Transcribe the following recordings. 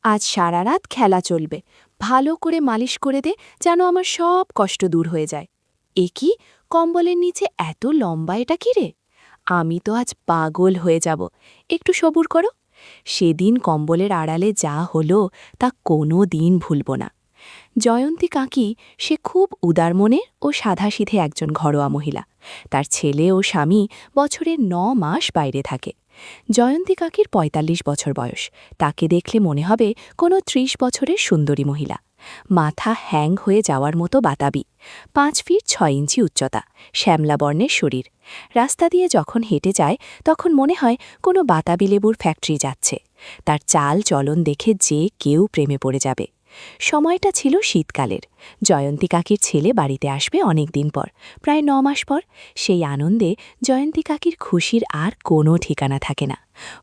আজ সারা রাত খেলা চলবে, ভালো করে মালিশ করে দে, যেন আমার সব কষ্ট দূর হয়ে যায়। এ কি, কম্বলের নিচে এত লম্বা, এটা কি রে? আমি তো আজ পাগল হয়ে যাব। একটু সবুর করো। সেদিন কম্বলের আড়ালে যা হলো তা কোনো দিন ভুলব না। জয়ন্তী কাকি, সে খুব উদার মনের ও সাধাসিধে একজন ঘরোয়া মহিলা। তার ছেলে ও স্বামী বছরের ৯ মাস বাইরে থাকে। জয়ন্তী কাকির ৪৫ বছর বয়স। তাকে দেখলে মনে হবে কোনো ৩০ বছরের সুন্দরী মহিলা। মাথা হ্যাং হয়ে যাওয়ার মতো বাতাবি, ৫ ফিট ৬ ইঞ্চি উচ্চতা, শ্যামলা বর্ণের শরীর। রাস্তা দিয়ে যখন হেঁটে যায় তখন মনে হয় কোনো বাতাবি লেবুর ফ্যাক্টরি যাচ্ছে। তার চাল চলন দেখে যে কেউ প্রেমে পড়ে যাবে। সময়টা ছিল শীতকালের। জয়ন্তী কাকির ছেলে বাড়িতে আসবে অনেক দিন পর, প্রায় ৯ মাস পর। সেই আনন্দে জয়ন্তী কাকির খুশির আর কোনো ঠিকানা থাকে না।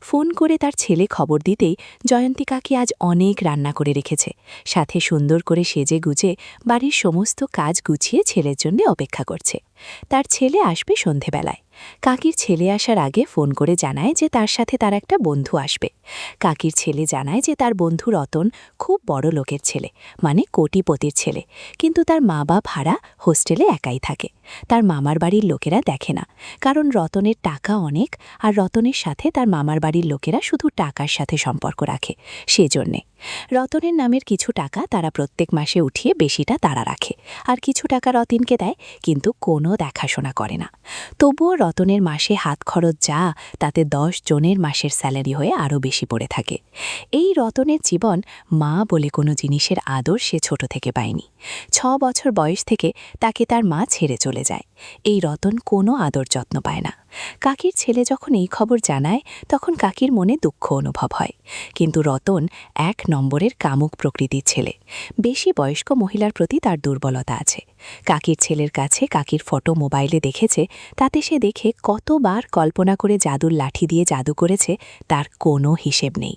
ফোন করে তার ছেলে খবর দিতেই জয়ন্তী কাকি আজ অনেক রান্না করে রেখেছে। সাথে সুন্দর করে সেজে গুজে বাড়ির সমস্ত কাজ গুছিয়ে ছেলের জন্য অপেক্ষা করছে। তার ছেলে আসবে সন্ধেবেলায়। কাকির ছেলে আসার আগে ফোন করে জানায় যে তার সাথে তার একটা বন্ধু আসবে। কাকির ছেলে জানায় যে তার বন্ধু রতন খুব বড় লোকের ছেলে, মানে কোটিপতির ছেলে, কিন্তু তার মা বাপ হারা হোস্টেলে একাই থাকে। তার মামার বাড়ির লোকেরা দেখে না, কারণ রতনের টাকা অনেক, আর রতনের সাথে তার মামার বাড়ির লোকেরা শুধু টাকার সাথে সম্পর্ক রাখে। সেজন্যে রতনের নামের কিছু টাকা তারা প্রত্যেক মাসে উঠিয়ে বেশিটা তারা রাখে, আর কিছু টাকা রতিনকে দেয়, কিন্তু কোনো দেখাশোনা করে না। তবুও রতনের মাসে হাত খরচ যা, তাতে ১০ জনের মাসের স্যালারি হয়ে আরও বেশি পড়ে থাকে। এই রতনের জীবন, মা বলে কোনো জিনিসের আদর সে ছোট থেকে পায়নি। ৬ বছর বয়স থেকে তাকে তার মা ছেড়ে চলে যায়। এই রতন কোনো আদর যত্ন পায় না। কাকির ছেলে যখন এই খবর জানায় তখন কাকির মনে দুঃখ অনুভব হয়। কিন্তু রতন ১ নম্বরের কামুক প্রকৃতির ছেলে। বেশি বয়স্ক মহিলার প্রতি তার দুর্বলতা আছে। কাকির ছেলের কাছে কাকির ফটো মোবাইলে দেখেছে, তাতে সে দেখে কতবার কল্পনা করে জাদুর লাঠি দিয়ে জাদু করেছে তার কোনো হিসেব নেই।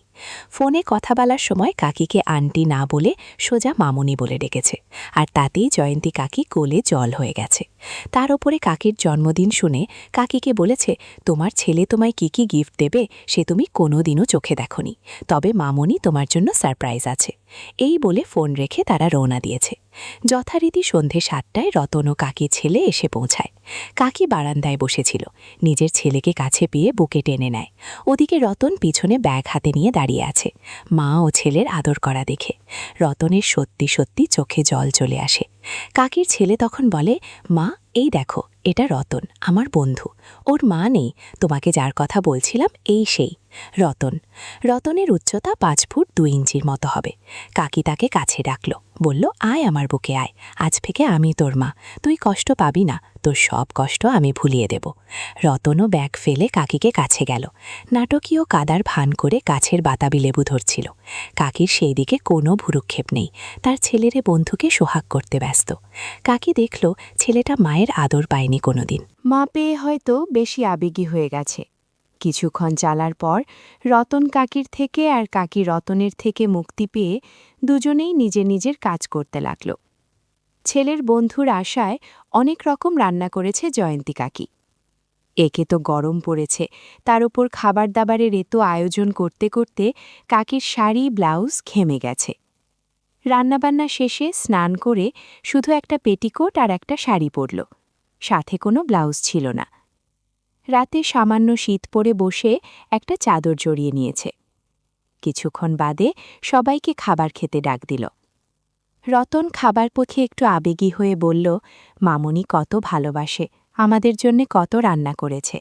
ফোনে কথা বলার সময় কাকিকে আন্টি না বলে সোজা মামুনি বলে ডেকেছে, আর তাতেই জয়ন্তী কাকি কোলে জল হয়ে গেছে। তার ওপরে কাকির জন্মদিন শুনে কাকিকে বলেছে, তোমার ছেলে তোমায় কি কি গিফট দেবে সে তুমি কোনোদিনও চোখে দেখনি, তবে মামুনি তোমার জন্য সারপ্রাইজ আছে। এই বলে ফোন রেখে তারা রওনা দিয়েছে। যথারীতি সন্ধে ৭টায় রতন ও কাকির ছেলে এসে পৌঁছায়। কাকি বারান্দায় বসেছিল, নিজের ছেলেকে কাছে পেয়ে বুকে টেনে নেয়। ওদিকে রতন পিছনে ব্যাগ হাতে নিয়ে দাঁড়িয়ে আছে, মা ও ছেলের আদর করা দেখে। রতনের সত্যি সত্যি চোখে জল চলে আসে। কাকির ছেলে তখন বলে, মা এই দেখো, এটা রতন, আমার বন্ধু। ওর মা নেই, তোমাকে যার কথা বলছিলাম এই সেই রতন। রতনের উচ্চতা ৫ ফুট ২ ইঞ্চির মতো হবে। কাকি তাকে কাছে ডাকল, বলল, আয় আমার বুকে আয়, আজ থেকে আমি তোর মা, তুই কষ্ট পাবি না, তোর সব কষ্ট আমি ভুলিয়ে দেব। রতনও ব্যাগ ফেলে কাকিকে কাছে গেল। নাটকীয় কাদার ভান করে গাছের বাতাবি লেবু ধরছিল। কাকির সেই দিকে কোনো ভুরুক্ষেপ নেই, তার ছেলেরে বন্ধুকে সোহাগ করতে ব্যস্ত। কাকি দেখল ছেলেটা মায়ের আদর পায়নি কোনোদিন, মা পেয়ে হয়তো বেশি আবেগী হয়ে গেছে। কিছুক্ষণ চালার পর রতন কাকির থেকে আর কাকি রতনের থেকে মুক্তি পেয়ে দুজনেই নিজের নিজের কাজ করতে লাগল। ছেলের বন্ধুর আশায় অনেক রকম রান্না করেছে জয়ন্তী কাকি। একে তো গরম পড়েছে, তার উপর খাবার দাবারের এত আয়োজন করতে করতে কাকির শাড়ি ব্লাউজ ঘেমে গেছে। রান্নাবান্না শেষে স্নান করে শুধু একটা পেটিকোট আর একটা শাড়ি পরল, সাথে কোনো ব্লাউজ ছিল না। রাতে সামান্য শীত পড়ে বসে একটা চাদর জড়িয়ে নিয়েছে। কিছুক্ষণ বাদে সবাইকে খাবার খেতে ডাক দিল। রতন খাবার পথে একটু আবেগী হয়ে বলল, মামুনি কত ভালোবাসে, আমাদের জন্যে কত রান্না করেছে।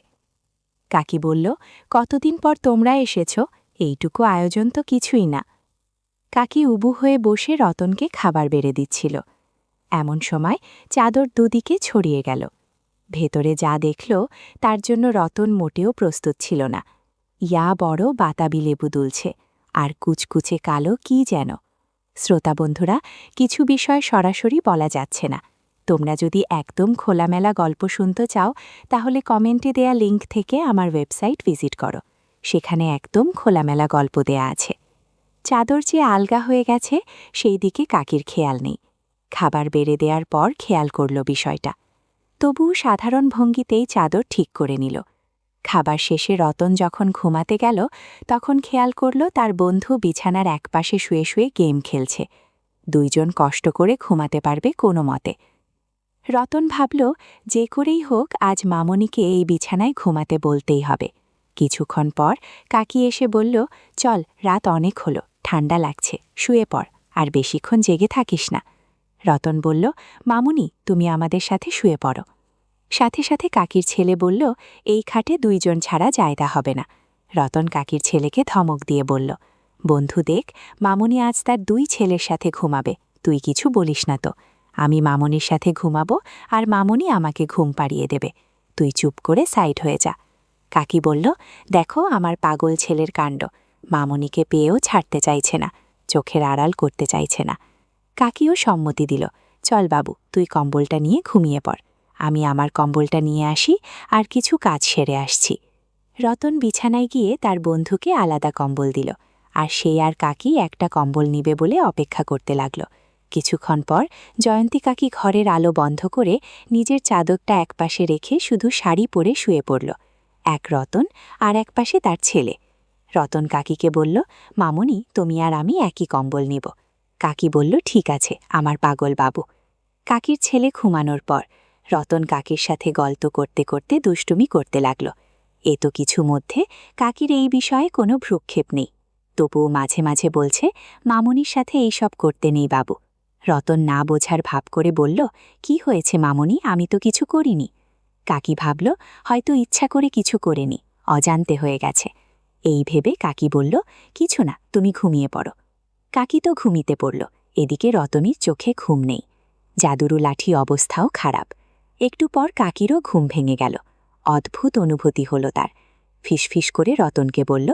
কাকি বলল, কতদিন পর তোমরা এসেছ, এইটুকু আয়োজন তো কিছুই না। কাকি উবু হয়ে বসে রতনকে খাবার বেড়ে দিচ্ছিল। এমন সময় চাদর দুদিকে ছড়িয়ে গেল। ভেতরে যা দেখল তার জন্য রতন মোটেও প্রস্তুত ছিল না। ইয়া বড় বাতাবি লেবু দুলছে, আর কুচকুচে কালো কি যেন। শ্রোতা বন্ধুরা, কিছু বিষয় সরাসরি বলা যাচ্ছে না। তোমরা যদি একদম খোলামেলা গল্প শুনতে চাও তাহলে কমেন্টে দেয়া লিঙ্ক থেকে আমার ওয়েবসাইট ভিজিট করো, সেখানে একদম খোলামেলা গল্প দেয়া আছে। চাদর যে আলগা হয়ে গেছে সেই দিকে কাকির খেয়াল নেই। খাবার বেড়ে দেওয়ার পর খেয়াল করল বিষয়টা, তবু সাধারণ ভঙ্গিতেই চাদর ঠিক করে নিল। খাবার শেষে রতন যখন ঘুমাতে গেল তখন খেয়াল করল তার বন্ধু বিছানার একপাশে শুয়ে শুয়ে গেম খেলছে। দুইজন কষ্ট করে ঘুমাতে পারবে কোনো মতে। রতন ভাবল, যে করেই হোক আজ মামনিকে এই বিছানায় ঘুমাতে বলতেই হবে। কিছুক্ষণ পর কাকি এসে বলল, চল, রাত অনেক হলো, ঠান্ডা লাগছে, শুয়ে পড়, আর বেশিক্ষণ জেগে থাকিস না। রতন বলল, মামুনি, তুমি আমাদের সাথে শুয়ে পড়ো। সাথে সাথে কাকির ছেলে বলল, এই খাটে দুইজন ছাড়া জায়গা হবে না। রতন কাকির ছেলেকে ধমক দিয়ে বলল, বন্ধু দেখ, মামুনি আজ তার দুই ছেলের সাথে ঘুমাবে, তুই কিছু বলিস না তো। আমি মামনির সাথে ঘুমাবো আর মামনি আমাকে ঘুম পাড়িয়ে দেবে, তুই চুপ করে সাইড হয়ে যা। কাকি বলল, দেখো আমার পাগল ছেলের কাণ্ড, মামনিকে পেয়েও ছাড়তে চাইছে না, চোখের আড়াল করতে চাইছে না। কাকিও সম্মতি দিল, চল বাবু, তুই কম্বলটা নিয়ে ঘুমিয়ে পড়, আমি আমার কম্বলটা নিয়ে আসি আর কিছু কাজ সেরে আসছি। রতন বিছানায় গিয়ে তার বন্ধুকে আলাদা কম্বল দিল, আর সে আর কাকি একটা কম্বল নিবে বলে অপেক্ষা করতে লাগল। কিছুক্ষণ পর জয়ন্তী কাকি ঘরের আলো বন্ধ করে নিজের চাদরটা একপাশে রেখে শুধু শাড়ি পরে শুয়ে পড়ল। এক রতন আর একপাশে তার ছেলে। রতন কাকিকে বলল, মামুনি, তুমি আর আমি একই কম্বল নিব। কাকি বলল, ঠিক আছে আমার পাগল বাবু। কাকির ছেলে ঘুমানোর পর রতন কাকির সাথে গল্প করতে করতে দুষ্টুমি করতে লাগল। এ তো কিছু মধ্যে কাকির এই বিষয়ে কোনো ভ্রুক্ষেপ নেই, তবুও মাঝে মাঝে বলছে, মামুনির সাথে এইসব করতে নেই বাবু। রতন না বোঝার ভাব করে বলল, কি হয়েছে মামুনি, আমি তো কিছু করিনি। কাকি ভাবল, হয়তো ইচ্ছা করে কিছু করেনি, অজান্তে হয়ে গেছে। এই ভেবে কাকি বলল, কিছু না, তুমি ঘুমিয়ে পড়ো। কাকি তো ঘুমিতে পড়ল, এদিকে রতনীর চোখে ঘুম নেই। জাদুরু লাঠি অবস্থাও খারাপ। একটু পর কাকিরও ঘুম ভেঙে গেল। অদ্ভুত অনুভূতি হলো তার। ফিসফিস করে রতনকে বলল,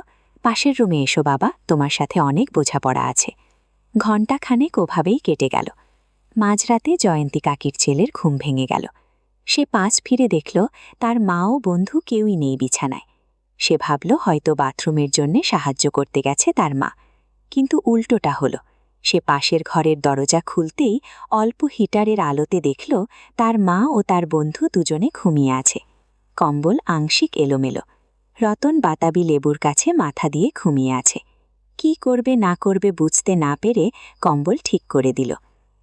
পাশের রুমে এসো বাবা, তোমার সাথে অনেক বোঝাপড়া আছে। ঘণ্টাখানেক ওভাবেই কেটে গেল। মাঝরাতে জয়ন্তী কাকির ছেলের ঘুম ভেঙে গেল। সে পাশ ফিরে দেখল তার মা ও বন্ধু কেউই নেই বিছানায়। সে ভাবল হয়তো বাথরুমের জন্য সাহায্য করতে গেছে তার মা, কিন্তু উল্টোটা হলো। সে পাশের ঘরের দরজা খুলতেই অল্প হিটারের আলোতে দেখল তার মা ও তার বন্ধু দুজনে ঘুমিয়ে আছে, কম্বল আংশিক এলোমেলো। রতন বাতাবি লেবুর কাছে মাথা দিয়ে ঘুমিয়ে আছে। কি করবে না করবে বুঝতে না পেরে কম্বল ঠিক করে দিল।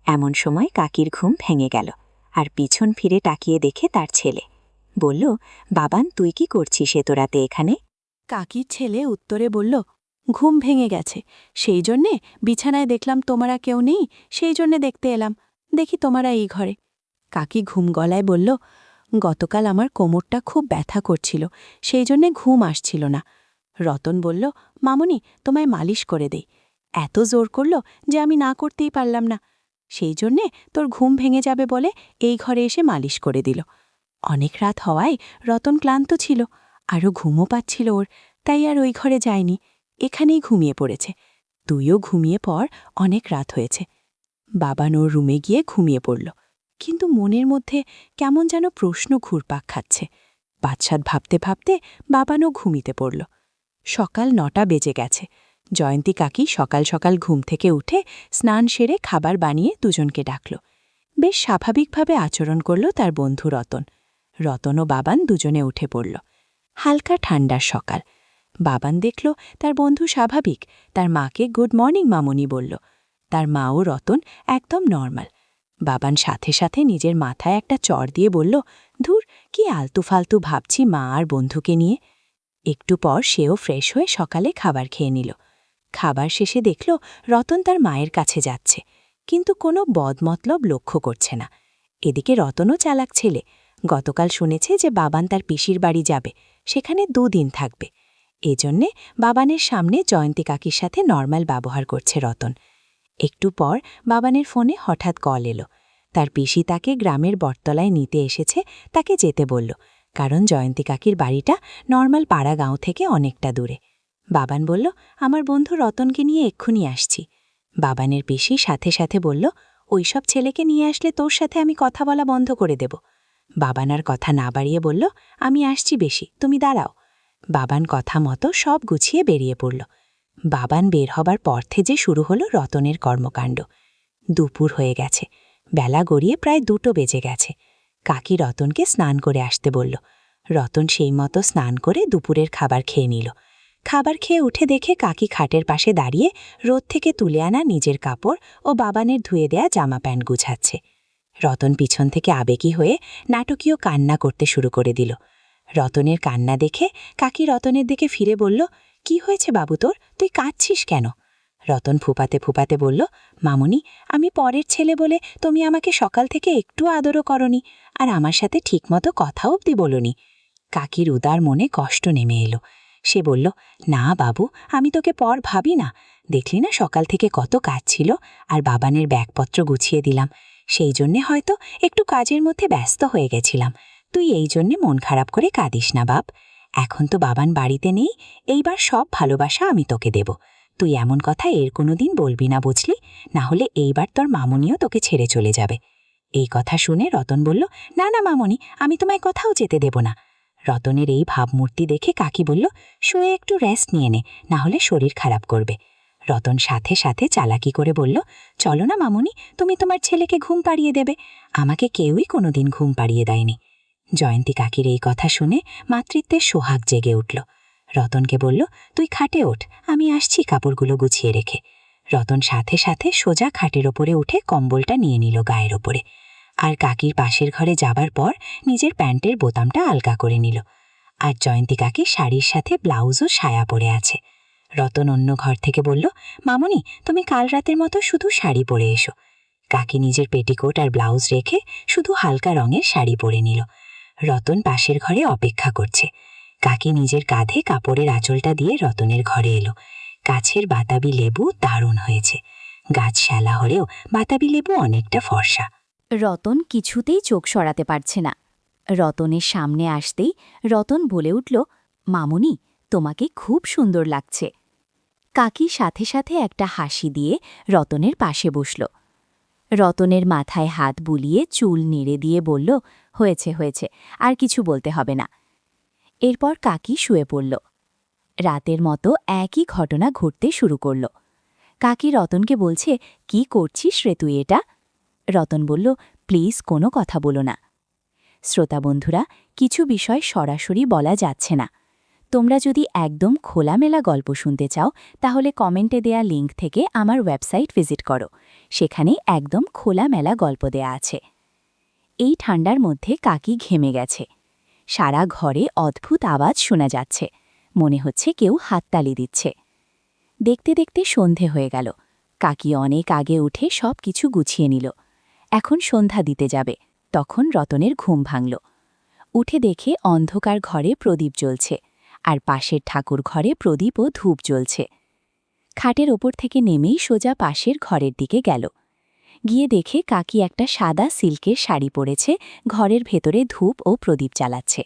এমন সময় কাকির ঘুম ভেঙে গেল, আর পিছন ফিরে তাকিয়ে দেখে তার ছেলে। বলল, বাবান, তুই কি করছিস এত রাতে এখানে? কাকির ছেলে উত্তরে বলল, ঘুম ভেঙে গেছে, সেই জন্যে বিছানায় দেখলাম তোমারা কেউ নেই, সেই জন্যে দেখতে এলাম, দেখি তোমারা এই ঘরে। কাকি ঘুম গলায় বলল, গতকাল আমার কোমরটা খুব ব্যথা করছিল, সেই জন্যে ঘুম আসছিল না। রতন বলল, মামুনি, তোমায় মালিশ করে দেই। এত জোর করল যে আমি না করতেই পারলাম না, সেই জন্যে তোর ঘুম ভেঙে যাবে বলে এই ঘরে এসে মালিশ করে দিল। অনেক রাত হওয়ায় রতন ক্লান্ত ছিল, আরও ঘুমও পাচ্ছিল ওর, তাই আর ওই ঘরে যায়নি, এখানেই ঘুমিয়ে পড়েছে। তুইও ঘুমিয়ে পড়, অনেক রাত হয়েছে। বাবান ওর রুমে গিয়ে ঘুমিয়ে পড়ল, কিন্তু মনের মধ্যে কেমন যেন প্রশ্ন ঘুরপাক খাচ্ছে। বাদশাদ ভাবতে ভাবতে বাবানও ঘুমিতে পড়ল। সকাল 9টা বেজে গেছে। জয়ন্তী কাকি সকাল সকাল ঘুম থেকে উঠে স্নান সেরে খাবার বানিয়ে দুজনকে ডাকল। বেশ স্বাভাবিকভাবে আচরণ করল তার বন্ধু রতন। রতন ও বাবান দুজনে উঠে পড়ল। হালকা ঠান্ডার সকাল। বাবান দেখল তার বন্ধু স্বাভাবিক, তার মাকে গুড মর্নিং মামুনি বলল। তার মা ও রতন একদম নর্মাল। বাবান সাথে সাথে নিজের মাথায় একটা চড় দিয়ে বলল, ধুর, কি আলতু ফালতু ভাবছি মা আর বন্ধুকে নিয়ে। একটু পর সেও ফ্রেশ হয়ে সকালে খাবার খেয়ে নিল। খাবার শেষে দেখল রতন তার মায়ের কাছে যাচ্ছে, কিন্তু কোনো বদমতলব লক্ষ্য করছে না। এদিকে রতনও চালাক ছেলে, গতকাল শুনেছে যে বাবান তার পিসির বাড়ি যাবে, সেখানে 2 দিন থাকবে। এজন্যে বাবানের সামনে জয়ন্তী কাকির সাথে নর্মাল ব্যবহার করছে রতন। একটু পর বাবানের ফোনে হঠাৎ কল এলো। তার পিসি তাকে গ্রামের বটতলায় নিতে এসেছে, তাকে যেতে বলল, কারণ জয়ন্তী কাকির বাড়িটা নর্মাল পাড়া গাঁও থেকে অনেকটা দূরে। বাবান বলল, আমার বন্ধু রতনকে নিয়ে এক্ষুনি আসছি। বাবানের পিসি সাথে সাথে বলল, ওইসব ছেলেকে নিয়ে আসলে তোর সাথে আমি কথা বলা বন্ধ করে দেব। বাবান আর কথা না বাড়িয়ে বলল, আমি আসছি বেশি, তুমি দাঁড়াও। বাবান কথা মতো সব গুছিয়ে বেরিয়ে পড়ল। বাবান বের হবার পর থেকে শুরু হলো রতনের কর্মকাণ্ড। দুপুর হয়ে গেছে, বেলা গড়িয়ে প্রায় 2টো বেজে গেছে। কাকি রতনকে স্নান করে আসতে বলল। রতন সেই মতো স্নান করে দুপুরের খাবার খেয়ে নিল। খাবার খেয়ে উঠে দেখে কাকি খাটের পাশে দাঁড়িয়ে রোদ থেকে তুলে আনা নিজের কাপড় ও বাবানের ধুয়ে দেয়া জামা প্যান্ট গুছাচ্ছে। রতন পিছন থেকে আবেগী হয়ে নাটকীয় কান্না করতে শুরু করে দিল। রতনের কান্না দেখে কাকি রতনের দিকে ফিরে বলল, কি হয়েছে বাবু তোর, তুই কাঁদছিস কেন? রতন ফুপাতে ফুপাতে বলল, মামুনি, আমি পরের ছেলে বলে তুমি আমাকে সকাল থেকে একটু আদরও করনি, আর আমার সাথে ঠিকমতো কথা অবধি বলনি। কাকির উদার মনে কষ্ট নেমে এলো। সে বলল, না বাবু, আমি তোকে পর ভাবি না। দেখলি না সকাল থেকে কত কাজ ছিল, আর বাবানের ব্যাগপত্র গুছিয়ে দিলাম। সেই জন্যে হয়তো একটু কাজের মধ্যে ব্যস্ত হয়ে গেছিলাম। তুই এই জন্যে মন খারাপ করে কাঁদিস না বাপ। এখন তো বাবান বাড়িতে নেই, এইবার সব ভালোবাসা আমি তোকে দেব। তুই এমন কথা এর কোনোদিন বলবি না, বুঝলি? না হলে এইবার তোর মামুনিও তোকে ছেড়ে চলে যাবে। এই কথা শুনে রতন বলল, না না মামুনি, আমি তোমায় কোথাও যেতে দেব না। রতনের এই ভাবমূর্তি দেখে কাকি বলল, শুয়ে একটু রেস্ট নিয়ে নে, না হলে শরীর খারাপ করবে। রতন সাথে সাথে চালাকি করে বলল, চলো না মামুনি, তুমি তোমার ছেলেকে ঘুম পাড়িয়ে দেবে। আমাকে কেউই কোনোদিন ঘুম পাড়িয়ে দেয়নি। জয়ন্তী কাকির এই কথা শুনে মাতৃত্বের সোহাগ জেগে উঠল। রতনকে বলল, তুই খাটে ওঠ, আমি আসছি কাপড়গুলো গুছিয়ে রেখে। রতন সাথে সাথে সোজা খাটের ওপরে উঠে কম্বলটা নিয়ে নিল গায়ের ওপরে, আর কাকির পাশের ঘরে যাবার পর নিজের প্যান্টের বোতামটা আলগা করে নিল। আর জয়ন্তী কাকি শাড়ির সাথে ব্লাউজ ও সায়া পরে আছে। রতন অন্য ঘর থেকে বলল, মামুনি, তুমি কাল রাতের মতো শুধু শাড়ি পরে এসো। কাকি নিজের পেটিকোট আর ব্লাউজ রেখে শুধু হালকা রঙের শাড়ি পরে নিল। রতন পাশের ঘরে অপেক্ষা করছে। কাকি নিজের কাঁধে কাপড়ের আঁচলটা দিয়ে রতনের ঘরে এলো। গাছের বাতাবি লেবু দারুণ হয়েছে। গাছ শ্যালা হলেও বাতাবি লেবু অনেকটা ফর্সা। রতন কিছুতেই চোখ সরাতে পারছে না। রতনের সামনে আসতেই রতন বলে উঠল, মামুনি, তোমাকে খুব সুন্দর লাগছে। কাকি সাথে সাথে একটা হাসি দিয়ে রতনের পাশে বসল। রতনের মাথায় হাত বুলিয়ে চুল নেড়ে দিয়ে বলল, হয়েছে হয়েছে, আর কিছু বলতে হবে না। এরপর কাকি শুয়ে পড়ল। রাতের মতো একই ঘটনা ঘটতে শুরু করল। কাকি রতনকে বলছে, কি করছিস রে তুই এটা? রতন বলল, প্লিজ কোনো কথা বলো না। শ্রোতা বন্ধুরা, কিছু বিষয় সরাসরি বলা যাচ্ছে না। তোমরা যদি একদম খোলামেলা গল্প শুনতে চাও, তাহলে কমেন্টে দেয়া লিঙ্ক থেকে আমার ওয়েবসাইট ভিজিট করো। সেখানে একদম খোলামেলা গল্প দেয়া আছে। এই ঠান্ডার মধ্যে কাকি ঘেমে গেছে। সারা ঘরে অদ্ভুত আওয়াজ শোনা যাচ্ছে। মনে হচ্ছে কেউ হাততালি দিচ্ছে। দেখতে দেখতে সন্ধে হয়ে গেল। কাকি অনেক আগে উঠে সব কিছু গুছিয়ে নিল। এখন সন্ধ্যা দিতে যাবে। তখন রতনের ঘুম ভাঙল। উঠে দেখে অন্ধকার ঘরে প্রদীপ জ্বলছে, আর পাশের ঠাকুর ঘরে প্রদীপ ও ধূপ জ্বলছে। খাটের ওপর থেকে নেমেই সোজা পাশের ঘরের দিকে গেল। গিয়ে দেখে কাকি একটা সাদা সিল্কের শাড়ি পরেছে, ঘরের ভেতরে ধূপ ও প্রদীপ জ্বালাচ্ছে।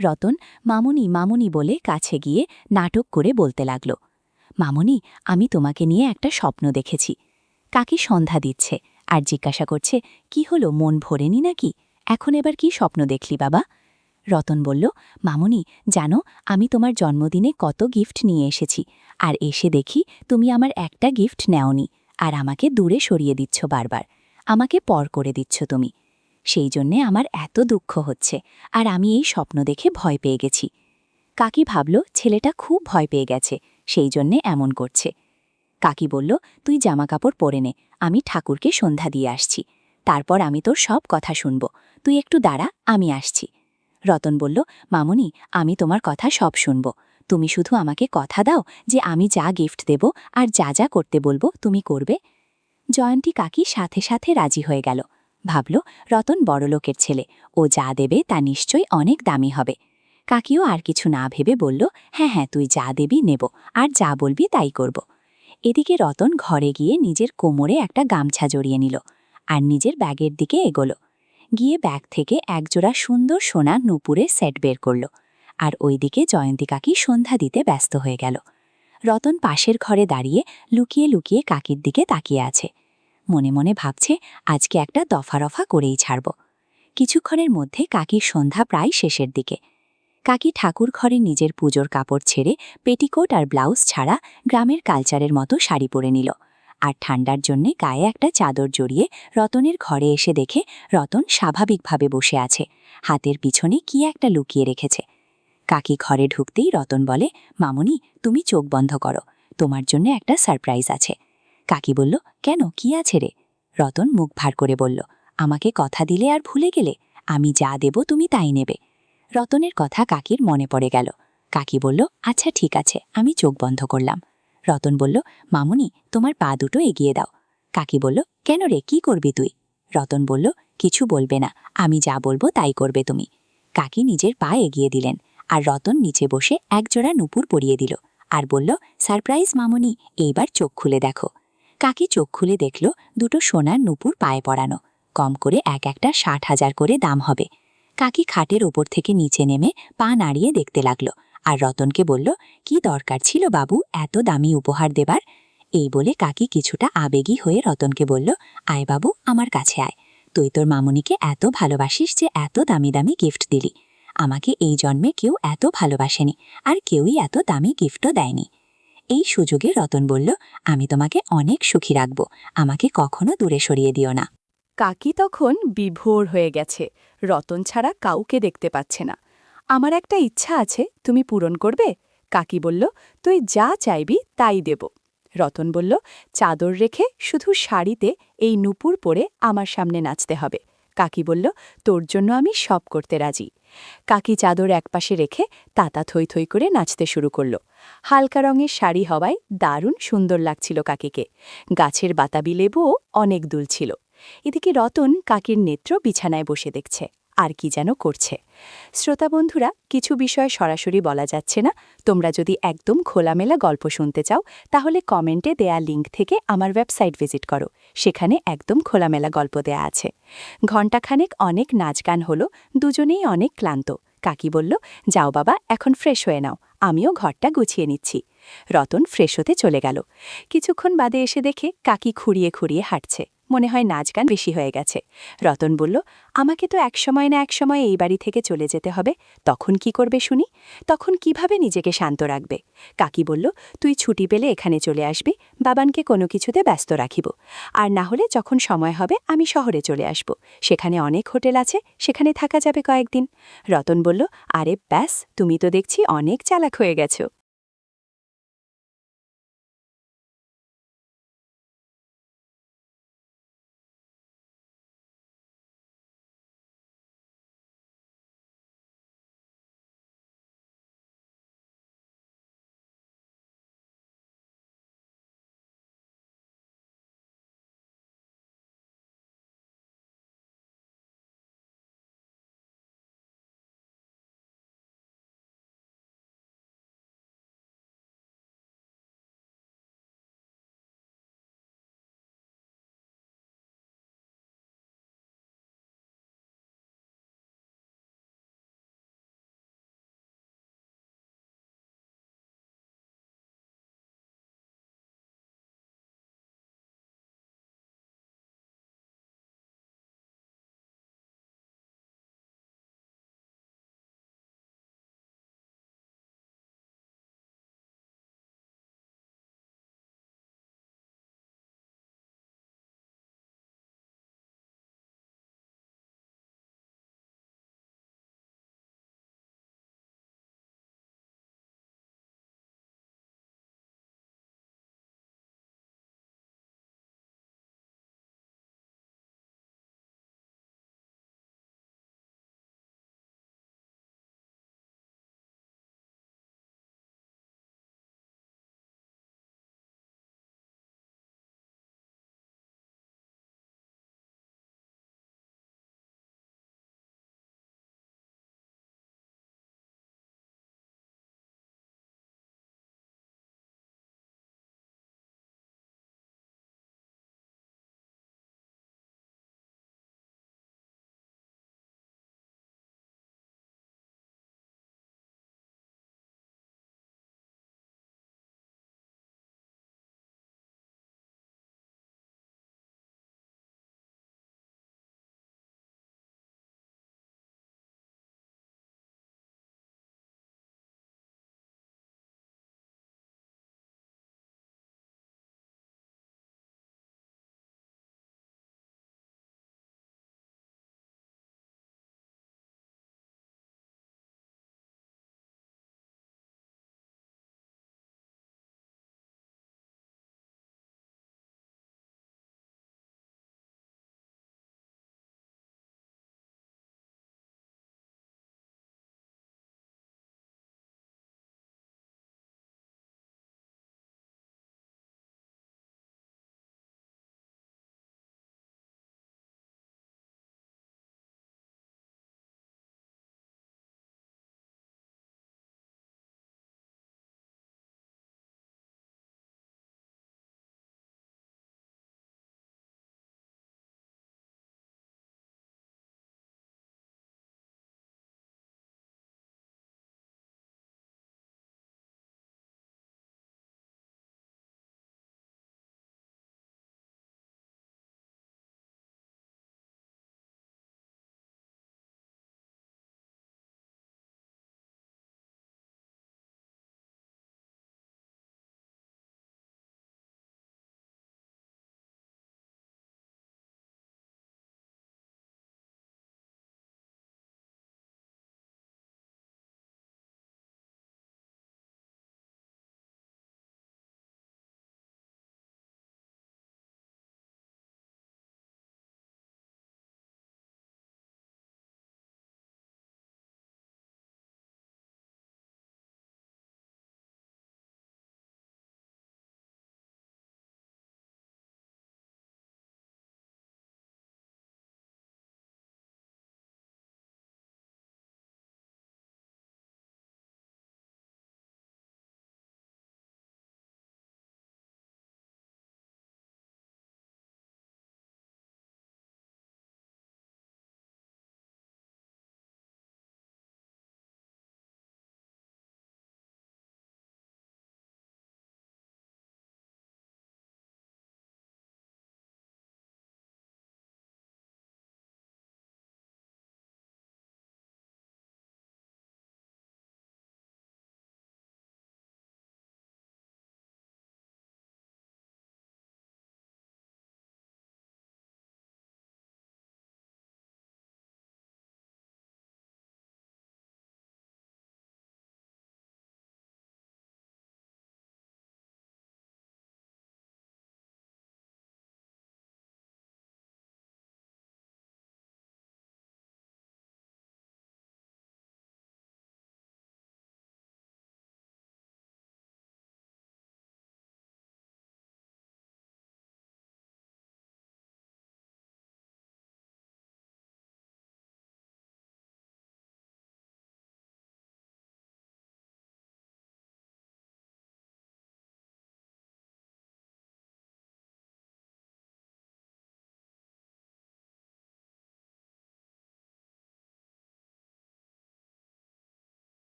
রতন মামুনি মামুনি বলে কাছে গিয়ে নাটক করে বলতে লাগল, মামুনি, আমি তোমাকে নিয়ে একটা স্বপ্ন দেখেছি। কাকি সন্ধ্যা দিচ্ছে আর জিজ্ঞাসা করছে, কি হলো, মন ভরেনি নাকি? এখন এবার কি স্বপ্ন দেখলি বাবা? রতন বলল, মামুনি, জানো, আমি তোমার জন্মদিনে কত গিফট নিয়ে এসেছি, আর এসে দেখি তুমি আমার একটা গিফট নেওনি, আর আমাকে দূরে সরিয়ে দিচ্ছ বারবার। আমাকে পর করে দিচ্ছ তুমি। সেই জন্যে আমার এত দুঃখ হচ্ছে, আর আমি এই স্বপ্ন দেখে ভয় পেয়ে গেছি। কাকি ভাবল ছেলেটা খুব ভয় পেয়ে গেছে, সেই জন্যে এমন করছে। কাকি বলল, তুই জামাকাপড় পরে নে, আমি ঠাকুরকে সন্ধ্যা দিয়ে আসছি। তারপর আমি তোর সব কথা শুনব। তুই একটু দাঁড়া, আমি আসছি। রতন বলল, মামুনি, আমি তোমার কথা সব শুনব। তুমি শুধু আমাকে কথা দাও যে আমি যা গিফট দেব আর যা যা করতে বলবো তুমি করবে। জয়ন্তী কাকি সাথে সাথে রাজি হয়ে গেল। ভাবল, রতন বড়লোকের ছেলে, ও যা দেবে তা নিশ্চয়ই অনেক দামি হবে। কাকিও আর কিছু না ভেবে বলল, হ্যাঁ হ্যাঁ, তুই যা দেবি নেব, আর যা বলবি তাই করব। এদিকে রতন ঘরে গিয়ে নিজের কোমরে একটা গামছা জড়িয়ে নিল, আর নিজের ব্যাগের দিকে এগোল। গিয়ে ব্যাগ থেকে একজোড়া সুন্দর সোনা নূপুরের সেট বের করল, আর ওইদিকে জয়ন্তী কাকি সন্ধ্যা দিতে ব্যস্ত হয়ে গেল। রতন পাশের ঘরে দাঁড়িয়ে লুকিয়ে লুকিয়ে কাকির দিকে তাকিয়ে আছে। মনে মনে ভাবছে, আজকে একটা দফা করেই ছাড়ব। কিছুক্ষণের মধ্যে কাকির সন্ধ্যা প্রায় শেষের দিকে। কাকি ঠাকুর ঘরে নিজের পুজোর কাপড় ছেড়ে পেটিকোট আর ব্লাউজ ছাড়া গ্রামের কালচারের মতো শাড়ি পরে নিল, আর ঠান্ডার জন্যে গায়ে একটা চাদর জড়িয়ে রতনের ঘরে এসে দেখে রতন স্বাভাবিকভাবে বসে আছে, হাতের পিছনে কি একটা লুকিয়ে রেখেছে। কাকি ঘরে ঢুকতেই রতন বলে, মামুনি তুমি চোখ বন্ধ করো, তোমার জন্য একটা সারপ্রাইজ আছে। কাকি বলল, কেন, কি আছে রে? রতন মুখ ভার করে বলল, আমাকে কথা দিলে আর ভুলে গেলে, আমি যা দেব তুমি তাই নেবে। রতনের কথা কাকির মনে পড়ে গেল। কাকি বলল, আচ্ছা ঠিক আছে, আমি চোখ বন্ধ করলাম। রতন বলল, মামুনি তোমার পা দুটো এগিয়ে দাও। কাকি বলল, কেন রে, কি করবি তুই? রতন বলল, কিছু বলবে না, আমি যা বলবো তাই করবে তুমি। কাকি নিজের পা এগিয়ে দিলেন, আর রতন নিচে বসে একজোড়া নুপুর পরিয়ে দিল, আর বলল, সারপ্রাইজ মামুনি, এইবার চোখ খুলে দেখো। কাকি চোখ খুলে দেখল দুটো সোনার নুপুর পায়ে পরানো, কম করে এক একটা 60,000 করে দাম হবে। কাকি খাটের ওপর থেকে নিচে নেমে পা নাড়িয়ে দেখতে লাগলো, আর রতনকে বলল, কি দরকার ছিল বাবু এত দামি উপহার দেবার? এই বলে কাকি কিছুটা আবেগী হয়ে রতনকে বলল, আয় বাবু, আমার কাছে আয়, তুই তোর মামুনিকে এত ভালোবাসিস যে এত দামি দামি গিফট দিলি। আমাকে এই জন্মে কেউ এত ভালোবাসেনি, আর কেউই এত দামি গিফটও দেয়নি। এই সুযোগে রতন বলল, আমি তোমাকে অনেক সুখী রাখব, আমাকে কখনো দূরে সরিয়ে দিও না। কাকি তখন বিভোর হয়ে গেছে, রতন ছাড়া কাউকে দেখতে পাচ্ছে না। আমার একটা ইচ্ছা আছে, তুমি পূরণ করবে? কাকি বলল, তুই যা চাইবি তাই দেব। রতন বলল, চাদর রেখে শুধু শাড়িতে এই নুপুর পরে আমার সামনে নাচতে হবে। কাকি বলল, তোর জন্য আমি সব করতে রাজি। কাকি চাদর একপাশে রেখে তাতা থই থই করে নাচতে শুরু করল। হালকা রঙের শাড়ি হওয়ায় দারুণ সুন্দর লাগছিল কাকিকে। গাছের বাতাবি লেবুও অনেক দুলছিল। এদিকে রতন কাকির নেত্র বিছানায় বসে দেখছে, আর কি যেন করছে। শ্রোতা বন্ধুরা, কিছু বিষয় সরাসরি বলা যাচ্ছে না। তোমরা যদি একদম খোলামেলা গল্প শুনতে চাও, তাহলে কমেন্টে দেয়া লিঙ্ক থেকে আমার ওয়েবসাইট ভিজিট করো, সেখানে একদম খোলামেলা গল্প দেয়া আছে। ঘণ্টাখানেক অনেক নাচ গান হলো, দুজনেই অনেক ক্লান্ত। কাকি বলল, যাও বাবা, এখন ফ্রেশ হয়ে নাও, আমিও ঘরটা গুছিয়ে নিচ্ছি। রতন ফ্রেশ হতে চলে গেল। কিছুক্ষণ বাদে এসে দেখে কাকি খুঁড়িয়ে খুঁড়িয়ে হাঁটছে, মনে হয় নাচ গান বেশি হয়ে গেছে। রতন বলল, আমাকে তো একসময় না একসময় এই বাড়ি থেকে চলে যেতে হবে, তখন কি করবে শুনি? তখন কিভাবে নিজেকে শান্ত রাখবে? কাকি বলল, তুই ছুটি পেলে এখানে চলে আসবি, বাবানকে কোনো কিছুতে ব্যস্ত রাখিব। আর না হলে যখন সময় হবে আমি শহরে চলে আসব, সেখানে অনেক হোটেল আছে, সেখানে থাকা যাবে কয়েকদিন। রতন বলল, আরে ব্যাস, তুমি তো দেখছি অনেক চালাক হয়ে গেছো।